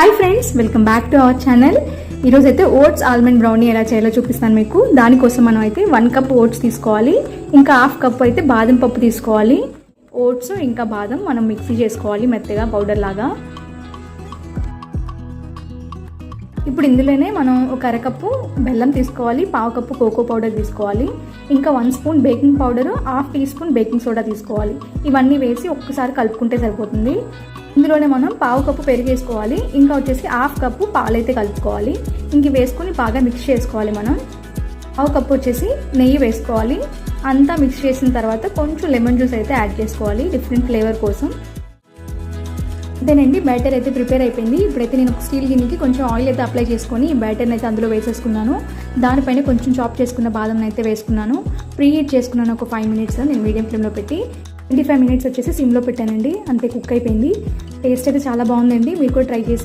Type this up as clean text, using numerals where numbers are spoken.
Hi friends, welcome back to our channel. ఈరోజు అయితే oats almond brownie ఎలా చేయాలో చూపిస్తాను మీకు. దానికోసం మనం అయితే 1 కప్ ఓట్స్ తీసుకోవాలి, ఇంకా హాఫ్ కప్ అయితే బాదం పప్పు తీసుకోవాలి. ఓట్స్ ఇంకా బాదం మనం మిక్సీ చేసుకోవాలి మెత్తగా పౌడర్ లాగా. ఇప్పుడు ఇందులోనే మనం ఒక అరకప్పు బెల్లం తీసుకోవాలి, పావు కప్పు కోకో పౌడర్ తీసుకోవాలి, ఇంకా 1 spoon baking powder, half teaspoon baking soda తీసుకోవాలి. ఇవన్నీ వేసి ఒక్కసారి కలుపుకుంటే సరిపోతుంది. ఇందులోనే మనం పావు కప్పు పెరుగు వేసుకోవాలి, ఇంకా వచ్చేసి హాఫ్ కప్పు పాలైతే కలుపుకోవాలి. ఇంక వేసుకొని బాగా మిక్స్ చేసుకోవాలి. మనం పావు కప్పు వచ్చేసి నెయ్యి వేసుకోవాలి. అంతా మిక్స్ చేసిన తర్వాత కొంచెం లెమన్ జ్యూస్ అయితే యాడ్ చేసుకోవాలి డిఫరెంట్ ఫ్లేవర్ కోసం. అంతేనండి, బ్యాటర్ అయితే ప్రిపేర్ అయిపోయింది. ఇప్పుడైతే నేను ఒక స్టీల్ గిన్నెకి కొంచెం ఆయిల్ అయితే అప్లై చేసుకొని ఈ బ్యాటర్ని అయితే అందులో వేసేసుకున్నాను. దానిపైన కొంచెం చాప్ చేసుకున్న బాదం అయితే వేసుకున్నాను. ప్రీ హీట్ చేసుకున్నాను ఒక 5 మినిట్స్. నేను మీడియం ఫ్లేమ్లో పెట్టి 25 మినిట్స్ వచ్చేసి సిమ్లో పెట్టానండి. అంతే, కుక్ అయిపోయింది. టేస్ట్ అయితే చాలా బాగుందండి. మీరు కూడా ట్రై చేసి